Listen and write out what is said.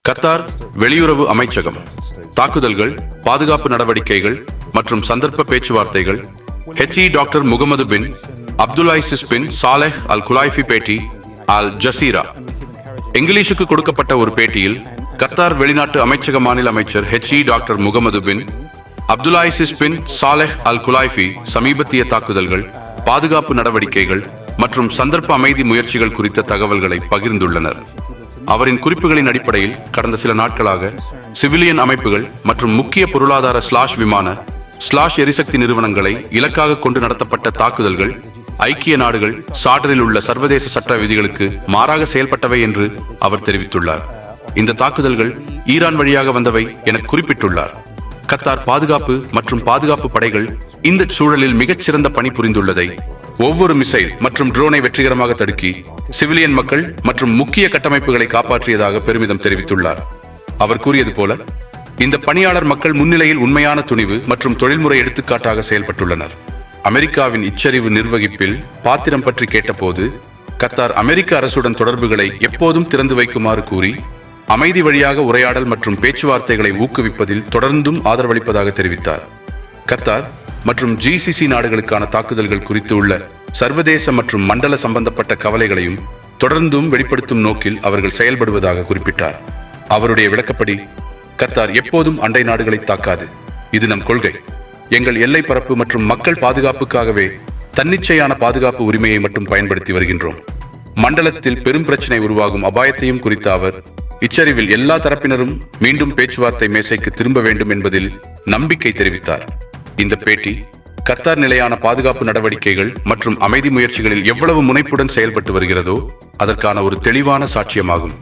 Qatar வெளியுறவு அமைச்சகம் தாக்குதல்கள், பாதுகாப்பு நடவடிக்கைகள் மற்றும் சந்தர்ப்ப பேச்சுவார்த்தைகள். டாக்டர் முகமது பின் அப்துல்லாஹிஸ் பின் சாலெஹ் அல் குலாய்ஃபி பேட்டி அல் ஜசீரா. இங்கிலீஷுக்கு கொடுக்கப்பட்ட ஒரு பேட்டியில் கத்தார் வெளிநாட்டு அமைச்சக மாநில அமைச்சர் டாக்டர் முகமது பின் அப்துல்லாஹிஸ் பின் சாலெஹ் அல் குலாய்ஃபி சமீபத்திய தாக்குதல்கள், பாதுகாப்பு நடவடிக்கைகள் மற்றும் சந்தர்ப்ப அமைதி முயற்சிகள் குறித்த தகவல்களை பகிர்ந்துள்ளனர். அவரின் குறிப்புகளின் அடிப்படையில் கடந்த சில நாட்களாக சிவிலியன் அமைப்புகள் மற்றும் முக்கிய பொருளாதார விமான எரிசக்தி நிறுவனங்களை இலக்காக கொண்டு நடத்தப்பட்ட தாக்குதல்கள் ஐக்கிய நாடுகள் சார்ட்டரில் உள்ள சர்வதேச சட்ட விதிகளுக்கு மாறாக செயல்பட்டவை என்று அவர் தெரிவித்துள்ளார். இந்த தாக்குதல்கள் ஈரான் வழியாக வந்தவை என குறிப்பிட்டுள்ளார். கத்தார் பாதுகாப்பு மற்றும் பாதுகாப்பு படைகள் இந்த சூழலில் மிகச்சிறந்த பணி புரிந்துள்ளதை, ஒவ்வொரு மிசைல் மற்றும் ட்ரோனை வெற்றிகரமாக தடுக்கி சிவிலியன் மக்கள் மற்றும் முக்கிய கட்டமைப்புகளை காப்பாற்றியதாக பெருமிதம் தெரிவித்துள்ளார். அவர் கூறியது போல, இந்த பணியாளர் மக்கள் முன்னிலையில் உண்மையான துணிவு மற்றும் தொழில்முறை எடுத்துக்காட்டாக செயல்பட்டுள்ளனர். அமெரிக்காவின் இச்சரிவு நிர்வகிப்பில் பாத்திரம் பற்றி கேட்டபோது, கத்தார் அமெரிக்க அரசுடன் தொடர்புகளை எப்போதும் திறந்து வைக்குமாறு கூறி, அமைதி வழியாக உரையாடல் மற்றும் பேச்சுவார்த்தைகளை ஊக்குவிப்பதில் தொடர்ந்தும் ஆதரவளிப்பதாக தெரிவித்தார். கத்தார் மற்றும் ஜிசிசி நாடுகளுக்கான தாக்குதல்கள் குறித்து உள்ள சர்வதேச மற்றும் மண்டல சம்பந்தப்பட்ட கவலைகளையும் தொடர்ந்தும் வெளிப்படுத்தும் நோக்கில் அவர்கள் செயல்படுவதாக குறிப்பிட்டார். அவருடைய விளக்கப்படி, கத்தார் எப்போதும் அண்டை நாடுகளை தாக்காது. இது நம் கொள்கை. எங்கள் எல்லை பரப்பு மற்றும் மக்கள் பாதுகாப்புக்காகவே தன்னிச்சையான பாதுகாப்பு உரிமையை மட்டும் பயன்படுத்தி வருகின்றோம். மண்டலத்தில் பெரும் பிரச்சனை உருவாகும் அபாயத்தையும் குறித்த அவர், இச்சரிவில் எல்லா தரப்பினரும் மீண்டும் பேச்சுவார்த்தை மேசைக்கு திரும்ப வேண்டும் என்பதில் நம்பிக்கை தெரிவித்தார். இந்த பேட்டி கத்தார் நிலையான பாதுகாப்பு நடவடிக்கைகள் மற்றும் அமைதி முயற்சிகளில் எவ்வளவு முனைப்புடன் செயல்பட்டு வருகிறதோ அதற்கான ஒரு தெளிவான சாட்சியமாகும்.